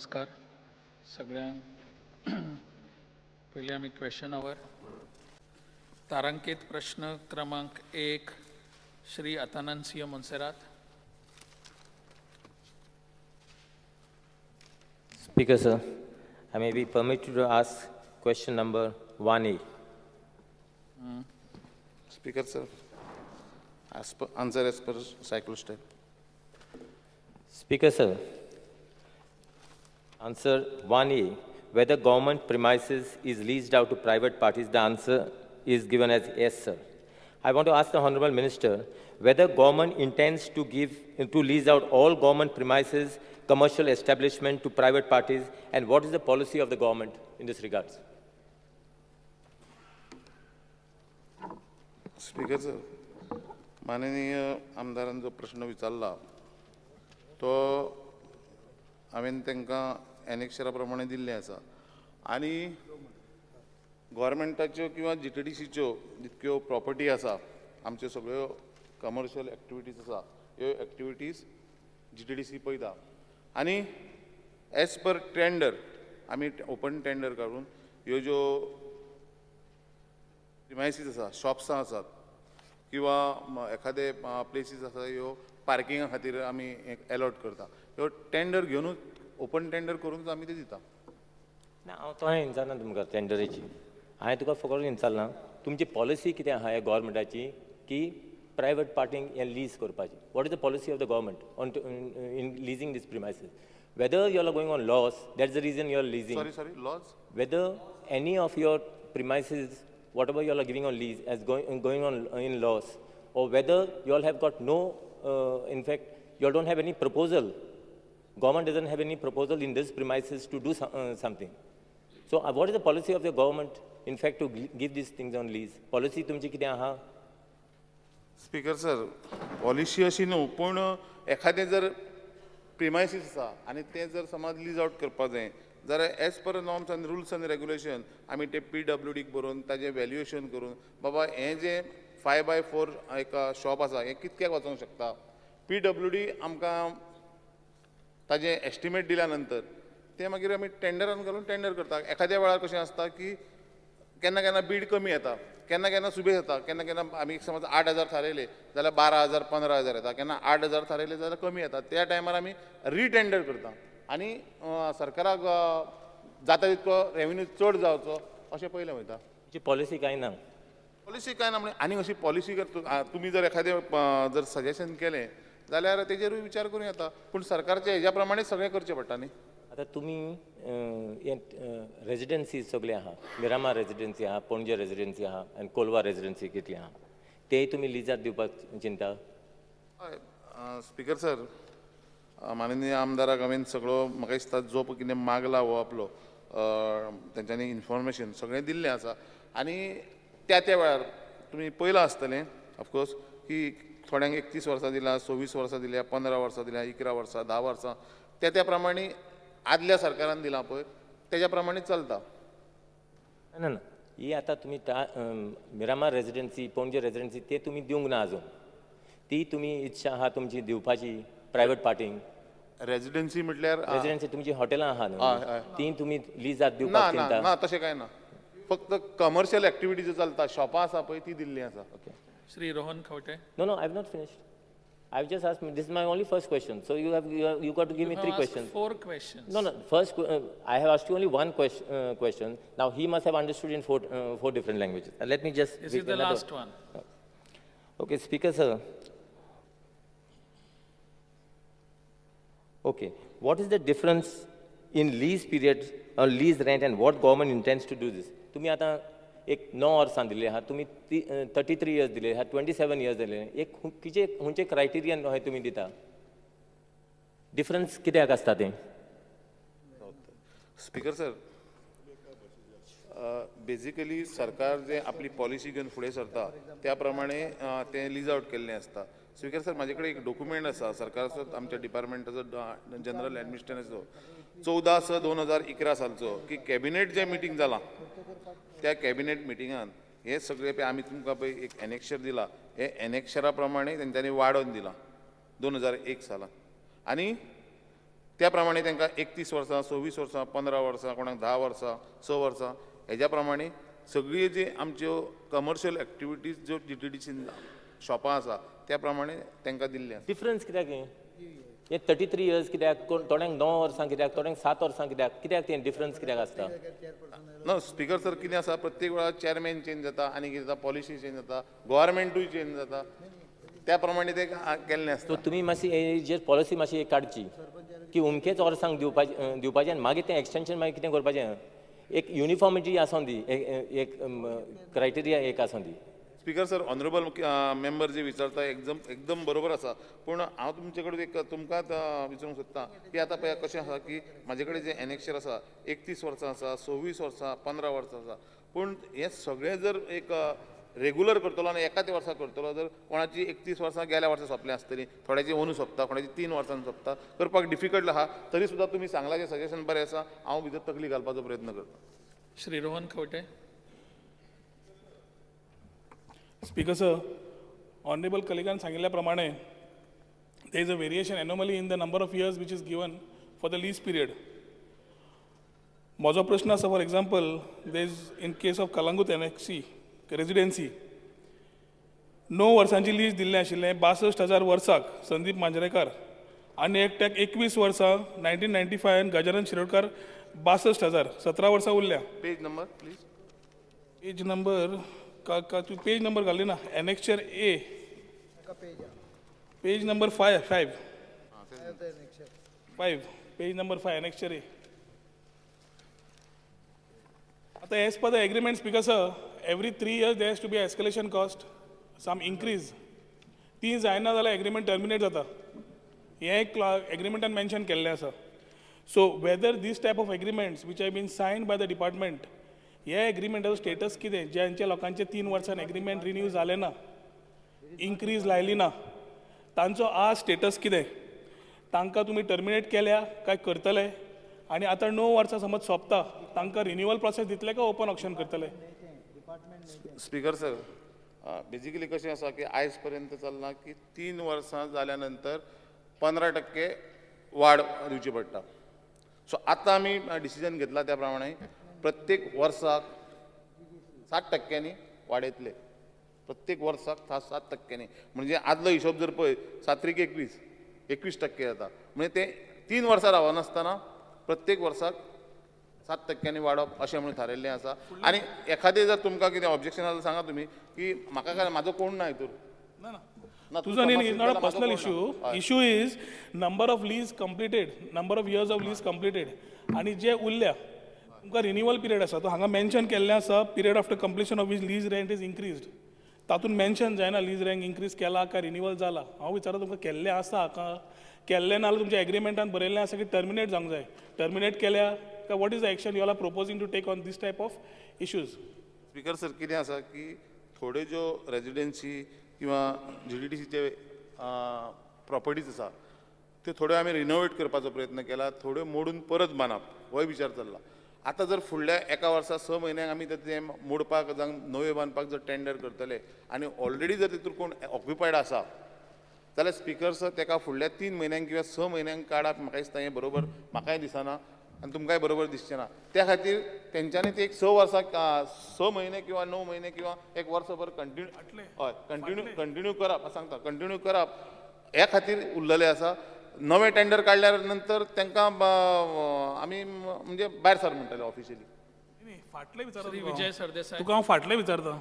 नमस्कार सगळ्यांक पहिले आम्ही क्वेश्चन आवर तारांकित प्रश्न क्रमांक 1 Shri Attanasio Monserrate. Speaker sir, I may be permitted to ask question number 1A. Speaker sir, answer as per cycle step. Speaker sir, answer 1A, whether government premises is leased out to private parties, the answer is given as yes, sir. I want to ask the Honorable Minister whether government intends to lease out all government premises, commercial establishment to private parties, and what is the policy of the government in this regards? Speaker sir, माननीय आमदारान जो प्रश्न विचारला तो हांवें तांकां एनेक्शरा प्रमाणे दिल्ले आसा आनी गव्हर्मेंटाच्यो किंवा GTDCच्यो जितक्यो प्रॉपर्टी आसा आमच्यो सगळ्यो कमर्शियल एक्टिविटीज आसा ह्यो एक्टिविटीज GTDC पळयता आनी एज पर टेंडर आमी ओपन टेंडर काडून ह्यो ज्यो प्रिमायसीस आसा शॉप्सां आसात किंवा एखादे प्लेसीस आसा ह्यो पार्किंगा खातीर आमी अलॉट करता ह्यो टेंडर घेवनूच ओपन टेंडर करूनच आमी ते दिता. ना हांव तोय विचारना तुमकां टेंडरीची हांवें तुका फकत विचारलां तुमची पॉलिसी कितें आहा ह्या गव्हर्मेंटाची की प्रायवेट पार्टींक हें लीज करपाची. What is the policy of the government on in leasing this premises? Whether you are going on laws, that's the reason you are leasing. Sorry, laws? Whether any of your premises, whatever you all are giving on lease, as going on in loss, or whether you all have got no, in fact, you all don't have any proposal. Government doesn't have any proposal in this premises to do something. So, what is the policy of the government, in fact, to give these things on lease? Policy तुमची कितें आहा? Speaker sir, policy अशी न्हू पूण एखादें जर premises आसा आनी तें जर समज लीज आउट करपा जाय जाल्यार एज पर नॉर्म्स आनी रुल्स आनी रेग्युलेशन आमी ते PWDक बरोवन ताजें व्हॅल्युएशन करून बाबा हें जें 5x4 एक शॉप आसा हें कितक्याक वचोंक शकता. PWD आमकां ताजें एस्टिमेट दिल्या नंतर तें मागीर आमी टेंडरान घालून टेंडर करता. एखाद्या वेळार कशें आसता की केन्ना केन्ना बीड कमी येता, केन्ना केन्ना सुबेज येता, केन्ना केन्ना आमी समज 8,000 थारयले जाल्यार 12,000 15,000 येता, केन्ना 8,000 थारयले जाल्यार कमी येता. त्या टायमार आमी रिटेंडर करता आनी सरकाराक जाता तितको रेव्हेन्यू चड जावचो अशें पयलें वयता. तुमची पॉलिसी कांय ना. पॉलिसी काय ना म्हणजे आनी अशी पॉलिसी तुमी जर एखादें जर सजेशन केलें जाल्यार तेजेरूय विचार करूं येता पूण सरकारच्या हेज्या प्रमाणेच सगळें करचें पडटा न्ही. आता तुम्ही रेजिडेन्सी सगळे आहा, मिरामार रेजिडेन्सी आहा, पणजे रेजिडेन्सी आहा आनी कोलवा रेजिडेन्सी कितली आहा ते तुम्ही लिजात दिवपाक चिंता? हय स्पीकर सर, माननीय आमदाराक हांवें सगळो म्हाका दिसता जो पळय कितें मागला हो आपलो तेंच्यांनी इन्फॉर्मेशन सगळें दिल्लें आसा आनी त्या वेळार तुमी पळयलां आसतलें ऑफकोर्स की थोड्यांक 31 वर्सां दिल्या, 26 वर्सां दिल्या, 15 वर्सां दिल्या, 11 वर्सां, 10 वर्सां त्या प्रमाणे आदल्या सरकारान दिलां पळय तेज्या प्रमाणे चलता. ना ना ही आता तुम्ही मिरामार रेजिडेन्सी पणजे रेजिडेन्सी ते तुम्ही दिवंक ना अजून. ती तुम्ही इच्छा आहा तुमची दिवपाची प्रायवेट पार्टींक? रेजिडेन्सी म्हटल्यार रेजिडेन्सी तुमची हॉटेलां आहा न्हू ती तुम्ही लिजात ना दिवपाक ना चिंता? ना तशें कांय ना. फक्त कमर्शियल एक्टिविटी ज्यो चलता शॉपां आसा पळय ती दिल्लीं आसा. Okay. Shri Rohan Khaunte. No, no, I've not finished. I've just asked. This is my only first question. So you got to give me 3 questions. 4 questions. No, no. First, I have asked you only one question. Now he must have understood in four different languages. Let me just. This is the last one. Okay, Speaker sir. Okay, what is the difference in lease period or lease rent and what government intends to do this? तुम्ही आता एक 9 वर्सां दिले आहात, तुम्ही 33 years दिले आहात, 27 years दिले. एक खंयचे क्रायटेरियन हे तुम्ही दिता? डिफरन्स कित्याक आसता तें? स्पीकर सर, बेजिकली सरकार जे आपली पॉलिसी घेवन फुडें सरता त्या प्रमाणे तें लीज आउट केल्लें आसता. स्पीकर सर, म्हाजे कडेन एक डॉक्युमेंट आसा सरकाराचो आमच्या डिपार्टमेंटाचो जनरल एडमिनिस्ट्रेशनाचो 14/6/2011 सालचो की कॅबिनेट जें मिटींग जालां त्या कॅबिनेट मिटिंगान हे सगळे पळय आमी तुमकां पळय एक एनेक्शर दिला हे एनेक्शरा प्रमाणे तेंच्यांनी वाडोवन दिला 2001 सालान आनी त्या प्रमाणे तांकां 31 वर्सां 26 वर्सां 15 वर्सां कोणाक 10 वर्सां 6 वर्सां हेज्या प्रमाणे सगळी जी आमच्यो कमर्शियल एक्टिविटीज ज्यो GTDC शॉपां आसा त्या प्रमाणे तांकां दिल्ली आसा. डिफरन्स कित्याक हे 33 इयर्स कित्याक थोड्यांक 9 वर्सां कित्याक थोड्यांक 7 वर्सां कित्याक तें डिफरन्स कित्याक आसता? ना स्पीकर सर कितें आसा प्रत्येक वेळार चेअरमॅन चेंज जाता आनी कितें जाता पॉलिसी चेंज जाता गव्हर्मेंटूय चेंज जाता त्या प्रमाणे ते केल्लें आसता. सो तुमी मातशी हेजेर पॉलिसी मातशी काडची की अमकेच वर्सांक दिवपाचें आनी मागीर तें एक्सटेंशन मागीर कितें करपाचें एक युनिफॉर्मिटी आसूं दी एक क्रायटेरिया एक आसूं दी. स्पीकर सर ऑनरेबल मेंबर जे विचारता एकदम बरोबर आसा पूण हांव तुमचे कडेन एक तुमकांच विचारूंक सोदतां की आतां पळय कशें आसा की म्हाजे कडेन जे एनेक्शर आसा 31 वर्सां आसा 26 वर्सां 15 वर्सां आसा पूण हें सगळें जर एक रेगुलर करतलो आनी एकाच वर्सा करतलो जर कोणाची 31 वर्सां गेल्या वर्सा सोंपली आसतली थोड्याची अंदू सोंपता कोणाची 3 वर्सांनी सोंपता करपाक डिफिकल्ट आहा तरी सुद्दां तुमी सांगला जें सजेशन बरें आसा हांव भितर तकली घालपाचो प्रयत्न करतां. Shri Rohan Khaunte. Speaker sir, honourable कलिगान सांगिल्ल्या प्रमाणे there is a variation anomaly in the number of years which is given for the lease period. म्हजो प्रश्न आसा for example there is in case of Calangute annexe residency 9 वर्सांची लीज दिल्लें आशिल्लें 62,000 वर्साक संदीप मांजरेकार आनी एकट्याक 21 वर्सां 1995 गजानन शिरोडकार 62,000 17 वर्सां उरल्या. Page number please. Page number तू पेज नंबर घाली ना annexure A page number 5 page number 5 annexure A. आता as per the agreement speaker sir every 3 years there has to be escalation cost some increase. ती जायना जाल्यार agreement terminate जाता हें एक एग्रीमेंटान मेन्शन केल्लें आसा. So whether this type of agreements which have been signed by the department हे एग्रीमेंटाचो स्टेटस कितें ज्यांच्या लोकांचे 3 वर्सान एग्रीमेंट रिन्यू जालें ना इन्क्रीज लायली ना तांचो आज स्टेटस कितें तांकां तुमी टर्मिनेट केल्या काय करतले आनी आतां 9 वर्सां समज सोंपता तांकां रिन्युअल प्रोसेस दितले काय ओपन ऑप्शन करतले? स्पीकर सर बेजिकली कशें आसा की आयज पर्यंत चल्लां की 3 वर्सां जाल्या नंतर 15% वाड दिवची पडटा. सो आतां आमी डिसिजन घेतला त्या प्रमाणे प्रत्येक वर्साक 7% वाडयतले प्रत्येक वर्साक 7% म्हणजे आदलो हिशोब जर पळय 7 त्रिक 21% जाता म्हणजे ते 3 वर्सां रावनासतना प्रत्येक वर्साक 7% वाडप अशें म्हणून थारायल्लें आसा. आनी एखादें जर तुमकां कितें ऑब्जेक्शन आसा सांगा तुमी की म्हाका काय म्हाजो कोण ना हितूर. ना, तूं तुझा न्ही समाज इज नॉट अ केला, पर्सनल म्हाजो कोण ना. Issue is number of lease completed number of years of lease completed आनी जे उरल्या तुमकां रिन्युअल पिरियड आसा तो हांगा मेन्शन केल्लें आसा period after completion of which lease rent is increased तातूंत मेन्शन जायना लीज रेंट इन्क्रीज केला काय रिन्युअल जाला. हांव विचारता तुमकां केल्लें आसा का केल्लें नाल्यार तुमच्या एग्रीमेंटान बरयल्लें आसा की टर्मिनेट जावंक जाय टर्मिनेट केल्या काय what is the action you are proposing to take on this type of issues? Speaker sir कितें आसा की थोड्यो ज्यो रेजिडेन्सी किंवा GTDCचे प्रॉपर्टीज आसा त्यो थोड्यो आमी रिनोवेट करपाचो प्रयत्न केला थोड्यो मोडून परत बांदप हो विचार चल्ला. आतां जर फुडल्या एका वर्सा 6 म्हयन्यांक आमी ते मोडपाक जावं नवे बांदपाक जर टेंडर करतले आनी ऑलरेडी जर तितूर कोण ऑक्युपायड आसा जाल्यार स्पीकर सर ताका फुडल्या 3 म्हयन्यांक किंवा 6 म्हयन्यांक काडप म्हाका दिसता हें बरोबर म्हाकाय दिसना आनी तुमकांय बरोबर दिसचें ना. त्या खातीर तेंच्यांनी ते एक 6 वर्सां 6 म्हयने किंवा 9 म्हयने किंवा एक वर्सभर कंटिन्यू करप सांगता कंटिन्यू करप ह्या खातीर उरलेलें आसा. नवे टेंडर काडल्या नंतर तांकां आमी म्हणजे भायर सर म्हणटले ऑफिशियली. फाटले श्री विजय सरदेसाय. तुका हांव फाटलें विचारता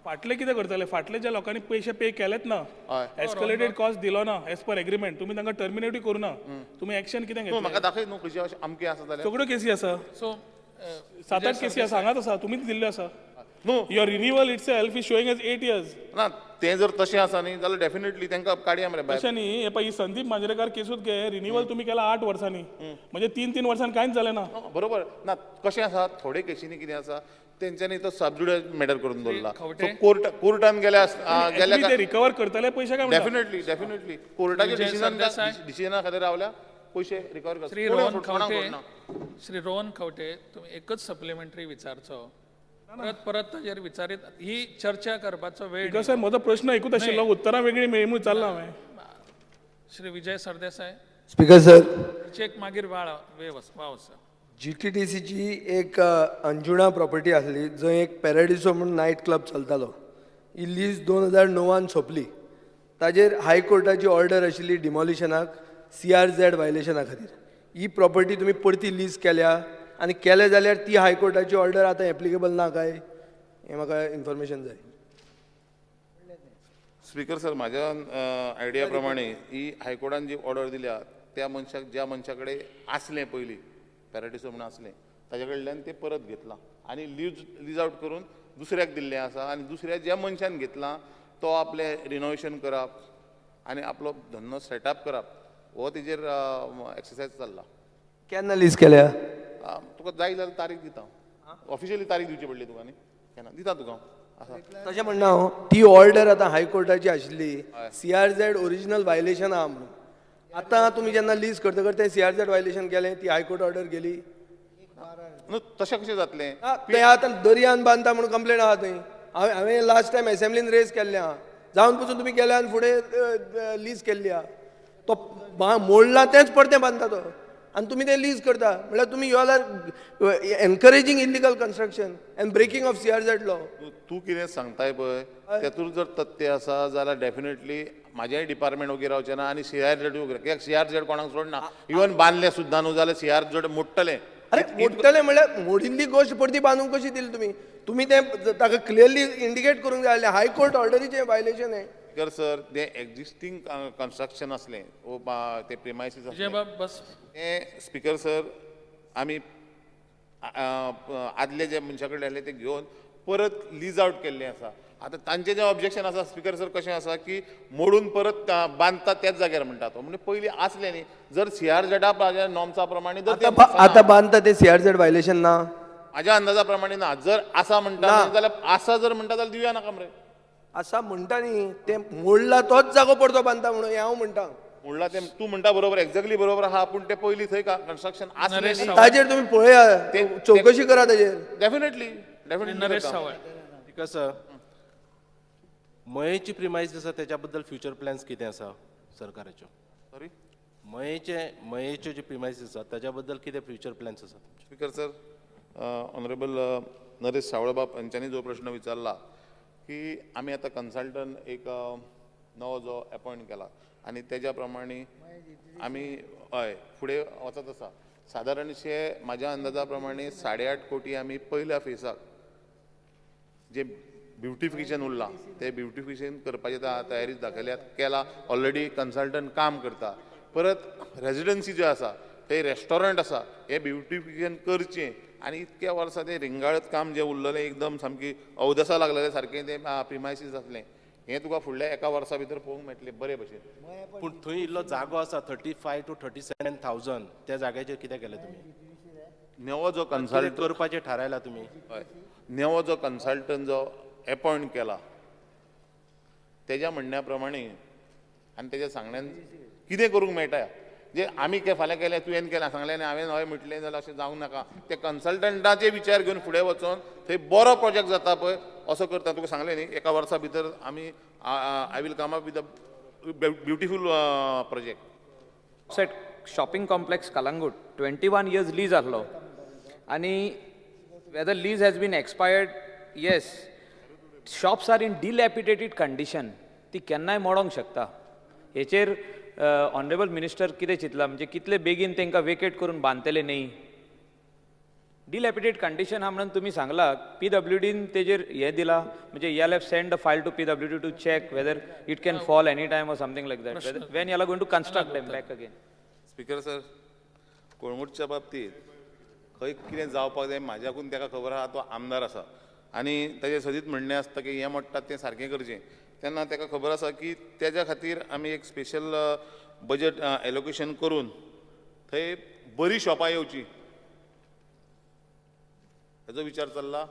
फाटले कितें करतले फाटले ज्या लोकांनी पयशे पे केलेत ना हय एस्कलेटेड कॉस्ट दिलो ना एज पर एग्रीमेंट तुमी तांकां टर्मिनेटूय करूना तुमी एक्शन कितें न्हू घेतलें? म्हाका दाखय न्हू कशी अमकी आसा जाल्यार सगळ्यो केसी आसा सो 7-8 केसी आसा सांगात आसा तुमीच दिल्ल्यो आसा. Now your renewal itself is showing as 8 years. ना तें जर तशें आसा न्ही जाल्यार डेफिनेटली तांकां काडया मरे भायर. तशें न्ही हे पळय ही संदीप मांजरेकार केसूच घे रिन्युअल तुमी केला 8 वर्सांनी म्हणजे 3 वर्सान कांयच जालें ना. बरोबर ना कशें आसा थोडे केसींनी कितें आसा तेंच्यांनी तो सबज्युडिस मॅटर करून दवरला. खंवटे? कोर्टान गेल्या Actually ते रिकवर करतले पयशे काय म्हणटा? डेफिनेटली कोर्टाच्या विजय सरदेसाय. डिसिजना खातीर रावल्या पयशे रिकवर श्री रोहन खंवटे श्री रोहन खंवटे तुम्ही एकच सप्लिमेंटरी विचारचो परत ताजेर विचारीत ही चर्चा करपाचो वेळ कसं म्हजो प्रश्न एकूच आशिल्लो उतरां वेगळी मेळी म्हूण चालला हांवें. Shri Vijay Sardesai. Speaker sir, check मागीर वाव आसा. GTDCची एक अंजुणा प्रॉपर्टी आसली जंय एक पॅराडिसो म्हणून नायट क्लब चलतालो. ही लीज 2009 सोंपली. ताजेर हायकोर्टाची ऑर्डर आशिल्ली डिमॉलिशनाक CRZ वायलेशना खातीर. ही प्रॉपर्टी तुमी परती लीज केल्या आनी केले जाल्यार ती हायकोर्टाची ऑर्डर आतां एप्लिकेबल ना काय हें म्हाका इन्फॉर्मेशन जाय. स्पीकर सर, माझ्या आयडिया प्रमाणे ही हायकोर्टान जी ऑर्डर दिल्या त्या मनशाक ज्या मनशा कडेन आसलें पयलीं पॅराडिसो म्हणून आसलें ताजे कडल्यान ते परत घेतलां आनी लीज आउट करून दुसऱ्याक दिल्लें आसा आनी दुसऱ्या ज्या मनशान घेतलां तो आपलें रिनोवेशन करप आनी आपलो धंदो सेटअप करप हो तेजेर एक्सरसायज चल्ला. केन्ना लीज केल्या? तुका जाय जाल्यार तारीख दिता. ऑफिशियली तारीख दिवची पडली तुका न्ही, केन्ना दिता तुका. आसा तशें म्हणना हांव, ती ऑर्डर आतां हायकोर्टाची आशिल्ली CRZ ओरिजिनल वायलेशन आहा म्हणून. आतां तुमी जेन्ना लीज करता करता CRZ वायलेशन केलें, ती हायकोर्ट ऑर्डर गेली. न्हू तशें कशें जातलें? तें आतां दर्यान बांदता म्हणून कंप्लेन आहा थंय. हांवें लास्ट टायम असेंब्लीन रेज केल्लें आहा. जावन पसून तुमी गेल्या आनी फुडें लीज केल्ली आहा. तो मोडला तेंच परतें बांदता तो आनी तुमी तें लीज करता म्हळ्यार तुमी you are encouraging illegal construction and breaking of CRZ law. तूं कितें सांगताय पळय तेतूर जर तथ्य आसा जाल्यार डेफिनेटली म्हाजेय डिपार्टमेंट वगैरे रावचें ना आनी CRZ वगैरे कित्याक CRZ कोणाक सोडना. इवन बांदलें सुद्दां न्हू जाल्यार CRZ मोडटलें. अरे मोडटलें म्हळ्यार मोडिल्ली गोश्ट परती बांदूंक कशी दिली तुमी? तुमी तें ताका क्लियरली इंडिकेट करूंक जाय आसलें. हायकोर्ट ऑर्डरीचें वायलेशन हें. स्पीकर सर, तें एक्झिस्टींग कन्स्ट्रक्शन आसलें ते प्रिमायसीस विजय आसलें बाब बस. तें स्पीकर सर आमी आदले जे मनशा कडेन आसले ते घेवन परत लीज आउट केल्लें आसा. आतां तांचें जें ऑब्जेक्शन आसा स्पीकर सर कशें आसा की मोडून परत बांदता त्याच जाग्यार म्हणटा तो म्हणजे पयलीं आसलें न्ही. जर CRZ नॉर्म्सा प्रमाणे जर तें आतां बांदता तें CRZ वायलेशन ना. म्हाज्या अंदाजा प्रमाणे ना. जर आसा म्हणटा जाल्यार आसा जर म्हणटा जाल्यार दिवया नाका मरे. आसा म्हणटा न्ही, तें मोडला तोच जागो परतो बांदता म्हणून हें हांव म्हणटा. म्हणला ते तूं म्हणटा बरोबर, एक्झॅक्टली बरोबर आहा, पूण ते पयलीं थंय कन्स्ट्रक्शन आसलें नरेश न्ही. सावळ्या. ताजेर तुमी पळया, चवकशी करा ताजेर. Definitely Naresh Sawal. बिकॉज मयेची प्रिमायस आसा त्याच्या बद्दल फ्युचर प्लॅन्स कितें आसा सरकाराच्यो? सॉरी मयेच्यो जे प्रिमायस आसा ताच्या बद्दल कितें फ्युचर प्लॅन्स आसा? स्पीकर सर, ऑनरेबल नरेश सावळबाब यांच्यानी जो प्रश्न विचारला की आम्ही आता कन्सल्टंट एक नवो जो अपॉइंट केला आणि त्याच्या प्रमाणे आम्ही हय फुडें वचत आसा. सादारणशे म्हाज्या अंदाजा प्रमाणे 8.5 कोटी आमी पयल्या फेसाक जे ब्युटिफिकेशन उरलां ते ब्युटिफिकेशन करपाची तयारी दाखयल्या केला. ऑलरेडी कन्सल्टंट काम करता. परत रेजिडन्सी ज्यो आसा ते रेस्टॉरंट आसा हे ब्युटिफिकेशन करचें आनी इतक्या वर्सां तें रिंगाळत काम जें उरलेलें एकदम सामकी अवदसा लागलेलें सारकें तें प्रिमायसीस आसलें. हें तुका फुडल्या एका वर्सा भितर पळोवंक मेळटलें बरे भशेन. पूण थंय इल्लो जागो आसा 35 to 37,000 त्या जाग्याचेर कितें केलें तुमी? नेवो जो कितें कन्सल्टंट करपाचें थारायला तुमी? हय नेवो जो कन्सल्टंट जो अपॉइंट केला तेज्या म्हणण्या प्रमाणे आनी तेज्या सांगण्यान कितें करूंक मेळटा जे आमी फाल्यां केलें तुवें केलें सांगलें आनी हांवें हय म्हटलें जाल्यार अशें जावंक नाका. ते कन्सल्टंटाचे विचार घेवन फुडें वचोन थंय बरो प्रोजेक्ट जाता पळय असो करता. तुका सांगलें न्ही एका वर्सा भितर आमी I will come up with a beautiful project. Set shopping complex Calangute 21 years lease आसलो आनी whether lease has been expired yes shops are in dilapidated condition. ती केन्नाय मोडोंक शकता. हेचेर ऑनरेबल मिनिस्टर कितें चिंतलां म्हणजे कितले बेगीन तांकां वेकेट करून बांदतले न्ही. डिलॅपिडेट कंडिशन हा म्हणून तुम्ही सांगला PWDन तेजेर हें दिला म्हणजे you have send a file to PWD to check whether it can fall any time or something like that when you are going to construct them back again. Speaker sir, कोळंगूटच्या बाबतींत खंय कितें जावपाक जाय म्हाज्याकून ताका खबर आहा तो आमदार आसा आनी ताजें सदींच म्हणणें आसता की हें म्हणटात तें सारकें करचें. तेन्ना ताका खबर आसा की तेज्या खातीर आमी एक स्पेशल बजेट एलोकेशन करून थंय बरीं शॉपां येवची हेजो विचार चल्ला.